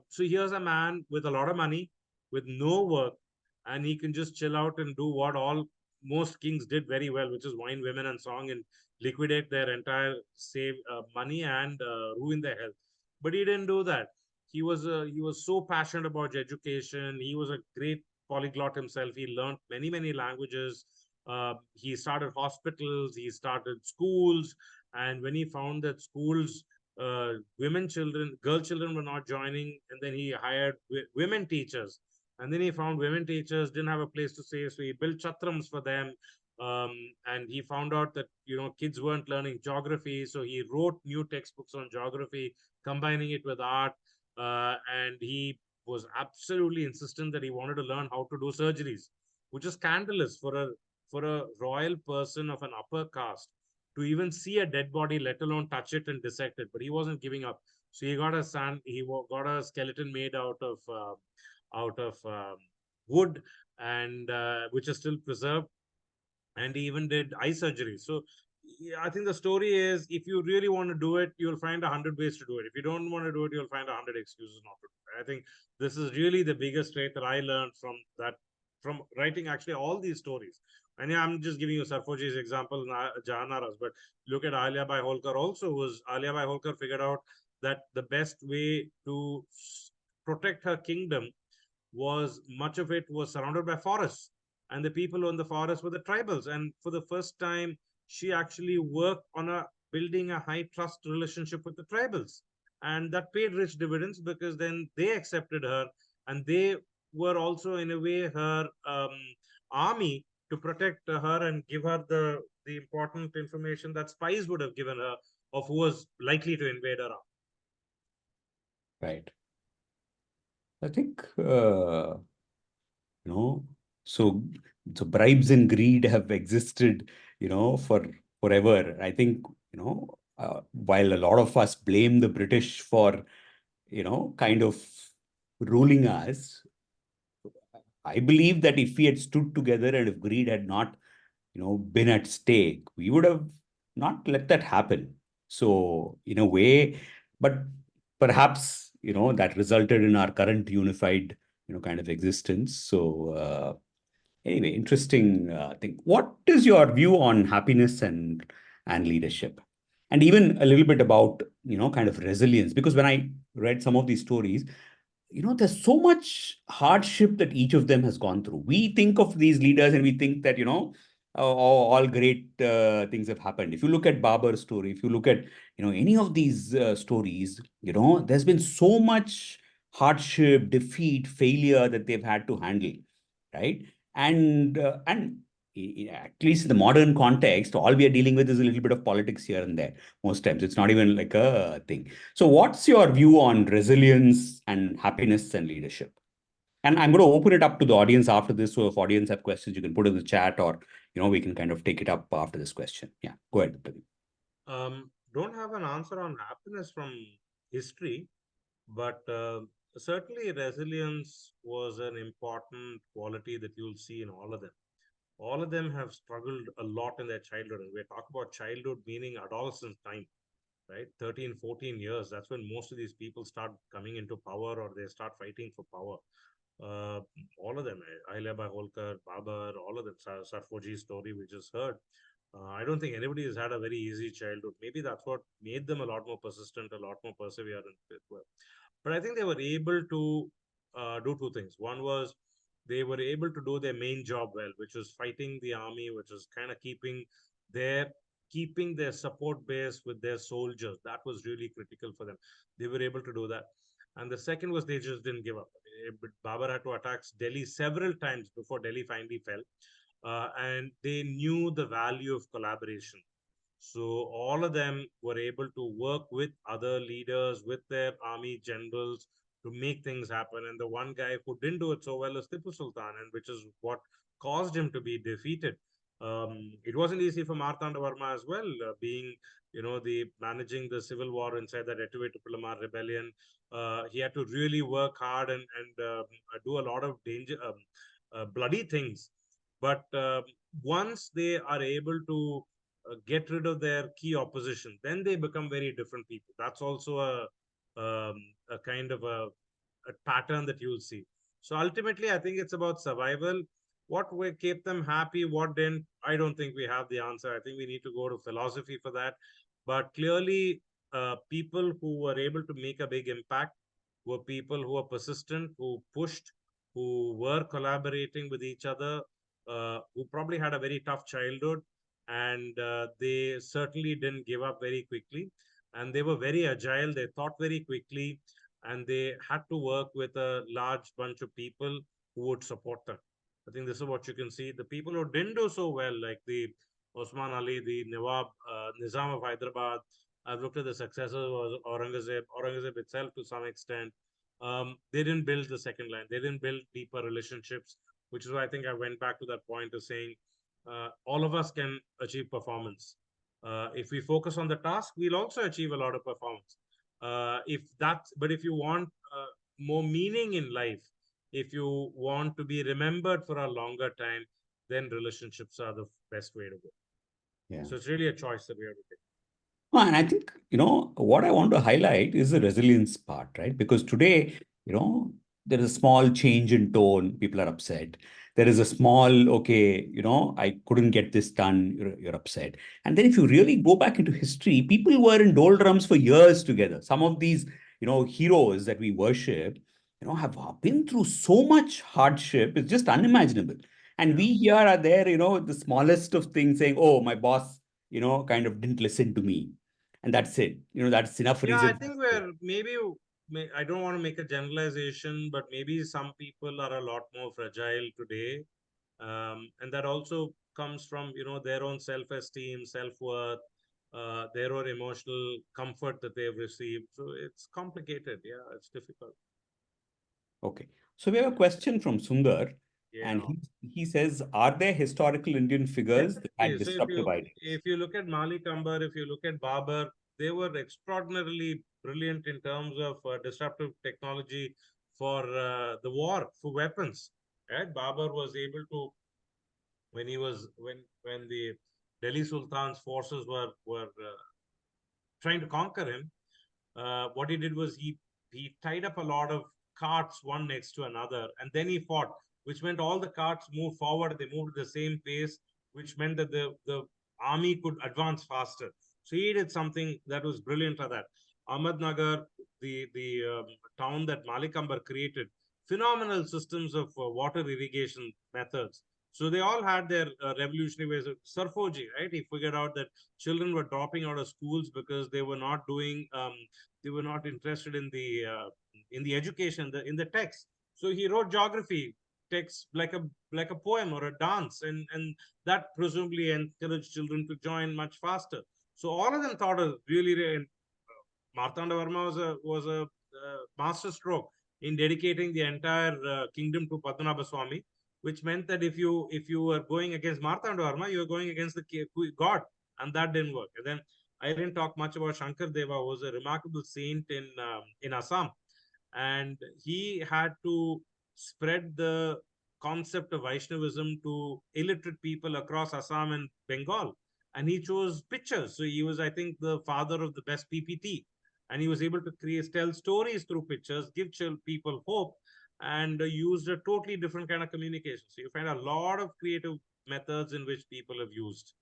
So here's a man with a lot of money, with no work, and he can just chill out and do what all most kings did very well, which is wine, women, and song, and liquidate their entire save money and ruin their health. But he didn't do that. He was so passionate about education. He was a great polyglot himself. He learned many languages. He started hospitals. He started schools. And when he found that schools, girl children were not joining, and then he hired women teachers. And then he found women teachers didn't have a place to stay, so he built chatrams for them. And he found out that kids weren't learning geography, so he wrote new textbooks on geography, combining it with art. And he was absolutely insistent that he wanted to learn how to do surgeries, which is scandalous for a royal person of an upper caste to even see a dead body, let alone touch it and dissect it. But he wasn't giving up. So got a skeleton made out of wood, and which is still preserved. And he even did eye surgery. So yeah, I think the story is, if you really want to do it, you'll find 100 ways to do it. If you don't want to do it, you'll find 100 excuses not to do it. I think this is really the biggest trait that I learned from writing actually all these stories. And yeah, I'm just giving you Sarkozy's example, Jahanaras, but look at Alia Bai Holkar also. Was Alia Bai Holkar figured out that the best way to protect her kingdom was, much of it was surrounded by forests, and the people in the forest were the tribals. And for the first time, she actually worked on building a high trust relationship with the tribals, and that paid rich dividends, because then they accepted her, and they were also in a way her army to protect her and give her the important information that spies would have given her of who was likely to invade her. Right. I think, you know, so bribes and greed have existed, for forever. I think, while a lot of us blame the British for, kind of ruling us, I believe that if we had stood together and if greed had not, been at stake, we would have not let that happen. So in a way, but perhaps, that resulted in our current unified, kind of existence. So anyway, interesting thing. What is your view on happiness and leadership? And even a little bit about, kind of resilience, because when I read some of these stories, there's so much hardship that each of them has gone through. We think of these leaders and we think that, all great things have happened. If you look at Babur's story, if you look at, any of these stories, there's been so much hardship, defeat, failure that they've had to handle, right? And at least in the modern context, all we are dealing with is a little bit of politics here and there. Most times, it's not even like a thing. So, what's your view on resilience and happiness and leadership? And I'm going to open it up to the audience after this. So, if audience have questions, you can put in the chat, or we can kind of take it up after this question. Yeah, go ahead, Pradeep. Don't have an answer on happiness from history, but certainly resilience was an important quality that you'll see in all of them. All of them have struggled a lot in their childhood. And we talk about childhood meaning adolescence time, right? 13, 14 years. That's when most of these people start coming into power, or they start fighting for power. Uh, all of them, Ahilyabai Holkar, Babar, all of them, Sarkozy's story we just heard. I don't think anybody has had a very easy childhood. Maybe that's what made them a lot more persistent, a lot more perseverant. But I think they were able to do two things. One was they were able to do their main job well, which was fighting the army, which was kind of keeping their support base with their soldiers. That was really critical for them. They were able to do that. And the second was they just didn't give up. But Babur had to attack Delhi several times before Delhi finally fell. And they knew the value of collaboration. So all of them were able to work with other leaders, with their army generals to make things happen. And the one guy who didn't do it so well is Tipu Sultan, and which is what caused him to be defeated. It wasn't easy for Martanda Varma as well, being the managing the civil war inside that Etuvetupulamar rebellion. He had to really work hard and do a lot of bloody things. But once they are able to get rid of their key opposition, then they become very different people. That's also a kind of a pattern that you'll see. So ultimately, I think it's about survival. What will keep them happy, what didn't, I don't think we have the answer. I think we need to go to philosophy for that. But clearly, people who were able to make a big impact were people who were persistent, who pushed, who were collaborating with each other, who probably had a very tough childhood, and they certainly didn't give up very quickly. And they were very agile, they thought very quickly, and they had to work with a large bunch of people who would support them. I think this is what you can see. The people who didn't do so well, like the Osman Ali, the Nawab, Nizam of Hyderabad, I've looked at the successors of Aurangzeb itself to some extent. They didn't build the second line. They didn't build deeper relationships, which is why I think I went back to that point of saying all of us can achieve performance. If we focus on the task, we'll also achieve a lot of performance. But if you want more meaning in life, if you want to be remembered for a longer time, then relationships are the best way to go. Yeah. So it's really a choice that we have to take. And I think, what I want to highlight is the resilience part, right? Because today, there is a small change in tone, people are upset. There is a small, okay, I couldn't get this done, you're upset. And then if you really go back into history, people were in doldrums for years together. Some of these, heroes that we worship, have been through so much hardship, it's just unimaginable. And we here are there, the smallest of things saying, oh, my boss, kind of didn't listen to me. And that's it. That's enough Yeah, I reason. think we're maybe, I don't want to make a generalization, but maybe some people are a lot more fragile today. And that also comes from, their own self-esteem, self-worth, their own emotional comfort that they've received. So it's complicated. Yeah, it's difficult. Okay. So we have a question from Sundar, and Yeah. he says, are there historical Indian figures that had Definitely. So disruptive ideas? if you look at Malik Ambar, if you look at Babar, they were extraordinarily brilliant in terms of disruptive technology for the war, for weapons. Right? Babar was able to, when the Delhi Sultan's forces were trying to conquer him, what he did was he tied up a lot of carts one next to another, and then he fought, which meant all the carts moved forward. They moved at the same pace, which meant that the army could advance faster. So he did something that was brilliant at that. Ahmednagar, the town that Malik Ambar created, phenomenal systems of water irrigation methods. So they all had their revolutionary ways. Sarfoji, right? He figured out that children were dropping out of schools because they were not doing they were not interested in the education, in the text. So he wrote geography text like a poem or a dance, and that presumably encouraged children to join much faster. So all of them thought of really. Martanda Varma was a master stroke in dedicating the entire kingdom to Padmanabha Swami, which meant that if you were going against Martanda Varma, you were going against the god, and that didn't work. And then I didn't talk much about Shankar Deva, who was a remarkable saint in Assam, and he had to spread the concept of Vaishnavism to illiterate people across Assam and Bengal. And he chose pictures. So he was, I think, the father of the best PPT. And he was able to tell stories through pictures, give people hope, and used a totally different kind of communication. So you find a lot of creative methods in which people have used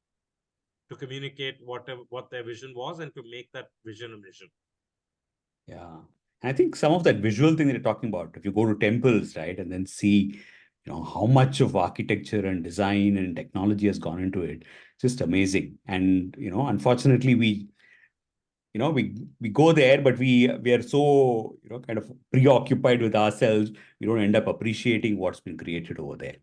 to communicate what their vision was and to make that vision a mission. Yeah. And I think some of that visual thing that you're talking about, if you go to temples, right, and then see, how much of architecture and design and technology has gone into it, just amazing. And, unfortunately, we, we go there, but we are so, kind of preoccupied with ourselves, we don't end up appreciating what's been created over there.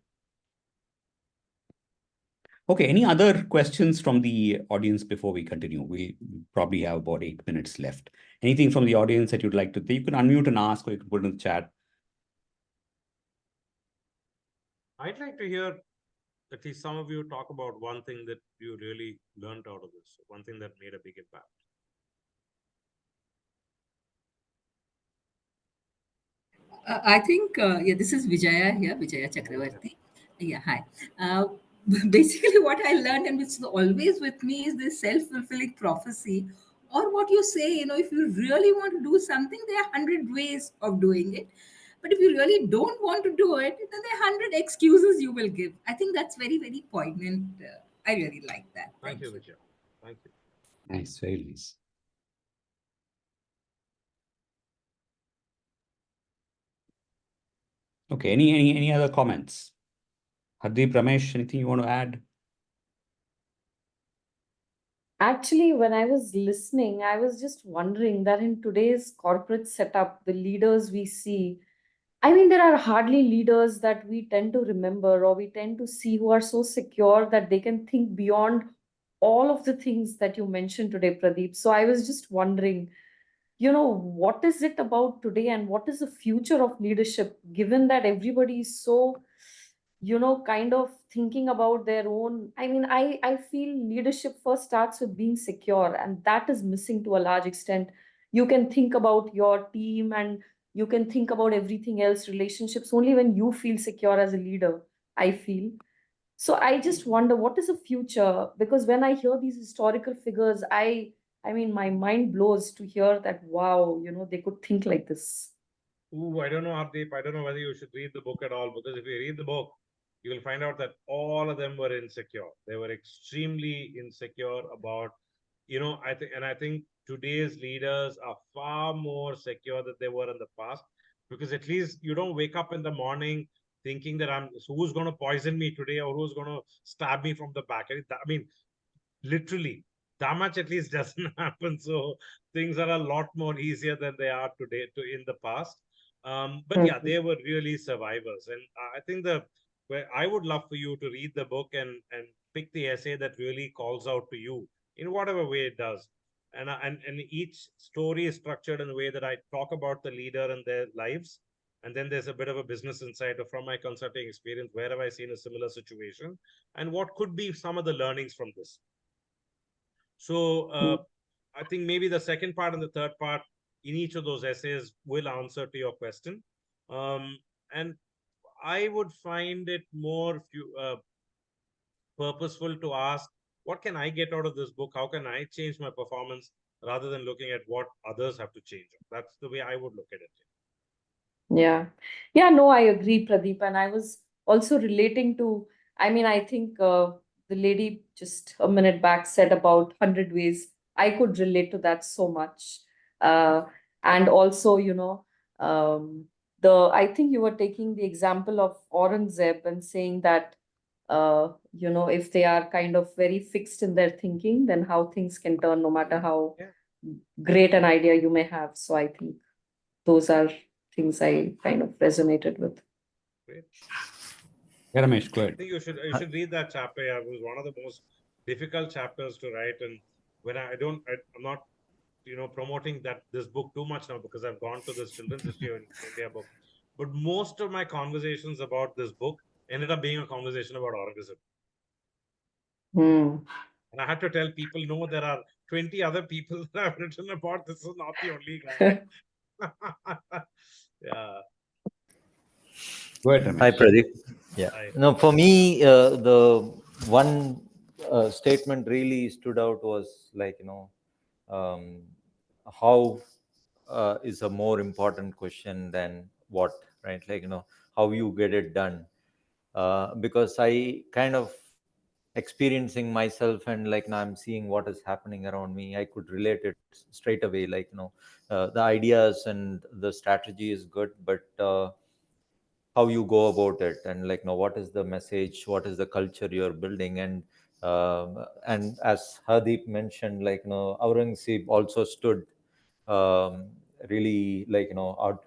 Okay, any other questions from the audience before we continue? We probably have about 8 minutes left. Anything from the audience that you'd like to say? You can unmute and ask, or you can put in the chat. I'd like to hear at least some of you talk about one thing that you really learned out of this, one thing that made a big impact. I think, yeah, this is Vijaya here, Vijaya Okay. Chakravarthy. Yeah, hi. Uh, Basically, what I learned and which is always with me is this self fulfilling prophecy, or what you say, if you really want to do something, there are 100 ways of doing it. But if you really don't want to do it, then there are 100 excuses you will give. I think that's very, very poignant. I really like that. Thank Thank you, you. Vijay. Thank you. Nice, very nice. Okay, any other comments? Hardeep, Ramesh, anything you want to add? Actually, when I was listening, I was just wondering that in today's corporate setup, the leaders we see, I mean, there are hardly leaders that we tend to remember or we tend to see who are so secure that they can think beyond all of the things that you mentioned today, Pradeep. So I was just wondering, what is it about today and what is the future of leadership, given that everybody is so, kind of thinking about their own. I mean, I feel leadership first starts with being secure, and that is missing to a large extent. You can think about your team and you can think about everything else, relationships, only when you feel secure as a leader, I feel. So I just wonder what is the future, because when I hear these historical figures, I mean, my mind blows to hear that, wow, they could think like this. Ooh, I don't know, Hardeep. I don't know whether you should read the book at all, because if you read the book, you will find out that all of them were insecure. They were extremely insecure about, I think today's leaders are far more secure than they were in the past, because at least you don't wake up in the morning thinking that who's going to poison me today or who's going to stab me from the back. I mean, literally, that much at least doesn't happen. So things are a lot more easier than they are today to in the past. But yeah, Mhm. they were really survivors, and I think where I would love for you to read the book and pick the essay that really calls out to you in whatever way it does. And each story is structured in a way that I talk about the leader and their lives, and then there's a bit of a business insight from my consulting experience. Where have I seen a similar situation, and what could be some of the learnings from this? So I think maybe the second part and the third part in each of those essays will answer to your question. And I would find it more purposeful to ask, what can I get out of this book? How can I change my performance rather than looking at what others have to change? That's the way I would look at it. Yeah. Yeah, no, I agree, Pradeep. And I was also relating to, I mean, I think the lady just a minute back said about 100 ways. I could relate to that so much. Uh, and also, um, I think you were taking the example of Aurangzeb and saying that, if they are kind of very fixed in their thinking, then how things can turn no matter how Yeah, great an idea you may have. So I think those are things I kind of resonated with. great. Yeah, Ramesh, go I ahead. think you should read that chapter. Yeah, it was one of the most difficult chapters to write. And when I'm not promoting that this book too much now, because I've gone to this children's history in India book. But most of my conversations about this book ended up being a conversation about Aurangzeb. Hmm. And I had to tell people, no, there are 20 other people that have written about this. Is not the only guy. Yeah. Go ahead, Hi, Ramesh. Pradeep. Yeah. I No, for me, the one statement really stood out was like, um, how is a more important question than what, right? Like, how you get it done. Because I kind of experiencing myself and like now I'm seeing what is happening around me. I could relate it straight away. Like, the ideas and the strategy is good, but how you go about it and like what is the message, what is the culture you're building, and And as Hardeep mentioned, Aurangzeb also really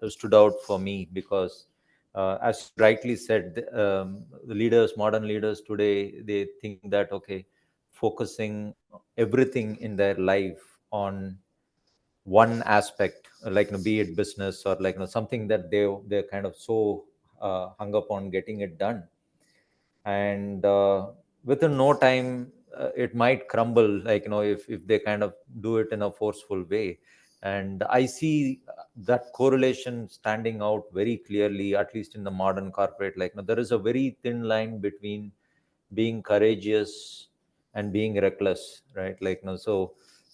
stood out for me, because as you rightly said, the modern leaders today, they think that, okay, focusing everything in their life on one aspect, be it business or something that they're kind of so hung up on getting it done, and within no time it might crumble, if they kind of do it in a forceful way. And I see that correlation standing out very clearly, at least in the modern corporate. There is a very thin line between being courageous and being reckless, right?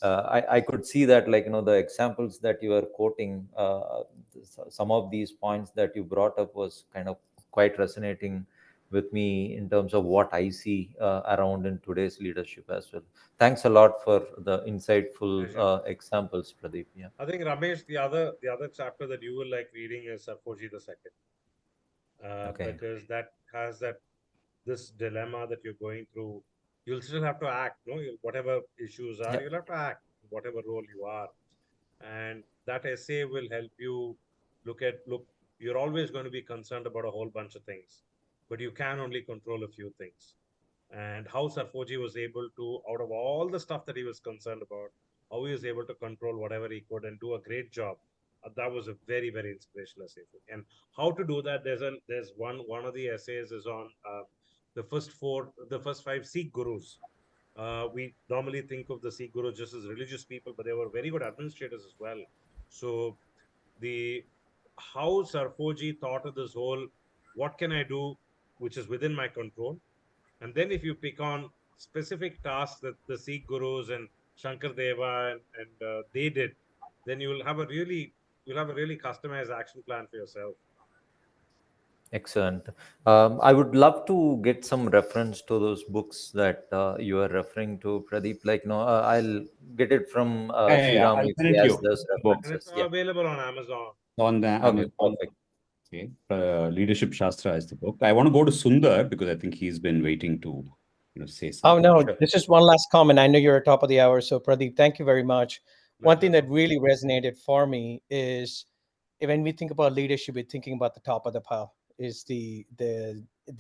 I could see that, the examples that you are quoting, some of these points that you brought up was kind of quite resonating with me in terms of what I see around in today's leadership as well. Thanks a lot for the insightful Pleasure. examples, Pradeep. Yeah. I think Ramesh, the other chapter that you will like reading is Sarkozy the second, Okay. because that has this dilemma that you're going through. You'll still have to act, no? Whatever issues are, Yeah. you'll have to act, whatever role you are, and that essay will help you look. You're always going to be concerned about a whole bunch of things, but you can only control a few things. And how Sarkozy was able to, out of all the stuff that he was concerned about, how he was able to control whatever he could and do a great job. That was a very, very inspirational essay. And how to do that? There's one of the essays is on the first five Sikh gurus. We normally think of the Sikh gurus just as religious people, but they were very good administrators as well. So the how Sarkozy thought of this whole, what can I do which is within my control, and then if you pick on specific tasks that the Sikh gurus and Shankar Deva and they did, then you'll have a really customized action plan for yourself. Excellent. I would love to get some reference to those books that you are referring to, Pradeep. I'll get it from Yeah. Sriram I'll if send he it to has you. those The book And it's references. Yeah. available on Amazon. on the Okay, Amazon. perfect. Okay. Leadership Shastra is the book. I want to go to Sundar because I think he's been waiting to, say Oh, something. no, Sure. this is one last comment. I know you're at top of the hour. So, Pradeep, thank you very much. One thing that really resonated for me is when we think about leadership, we're thinking about the top of the pile is the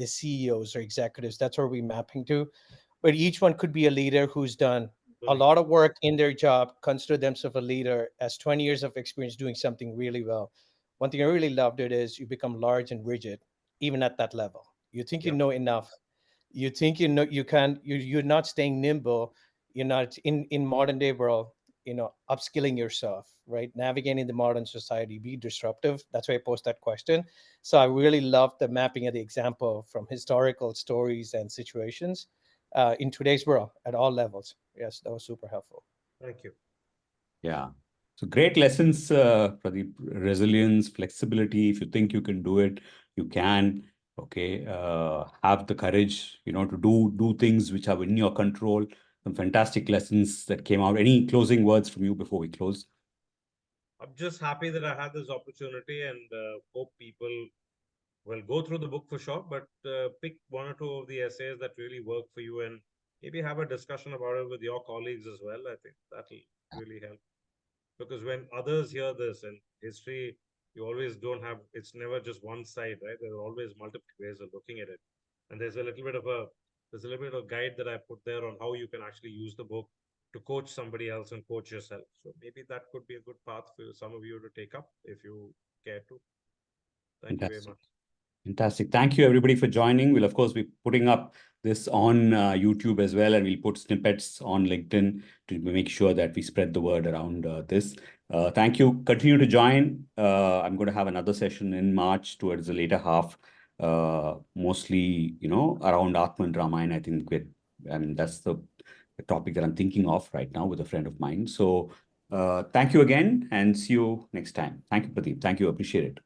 CEOs or executives. That's where we're mapping to. But each one could be a leader who's done a lot of work in their job, consider themselves a leader, has 20 years of experience doing something really well. One thing I really loved it is you become large and rigid, even at that level. You think you Yep. know enough. You think you know you can. You're not staying nimble. You're not in modern day world. Upskilling yourself, right? Navigating the modern society, be disruptive. That's why I posed that question. So I really loved the mapping of the example from historical stories and situations in today's world at all levels. Yes, that was super helpful. Thank you. Yeah. So great lessons, Pradeep. Resilience, flexibility. If you think you can do it, you can. Okay. Have the courage, to do things which are in your control. Some fantastic lessons that came out. Any closing words from you before we close? I'm just happy that I had this opportunity, and hope people will go through the book for sure, but pick one or two of the essays that really work for you, and maybe have a discussion about it with your colleagues as well. I think that'll really help, because when others hear this in history, you always don't have, it's never just one side, right? There are always multiple ways of looking at it, and there's a little bit of guide that I put there on how you can actually use the book to coach somebody else and coach yourself. So maybe that could be a good path for some of you to take up if you care to. Thank you very Fantastic. much. Fantastic. Thank you, everybody, for joining. We'll, of course, be putting up this on YouTube as well, and we'll put snippets on LinkedIn to make sure that we spread the word around this. Thank you. Continue to join. I'm going to have another session in March towards the later half, mostly, around Atman and Ramayana. I mean, that's the topic that I'm thinking of right now with a friend of mine. So thank you again, and see you next time. Thank you, Pradeep. Thank you. Appreciate it.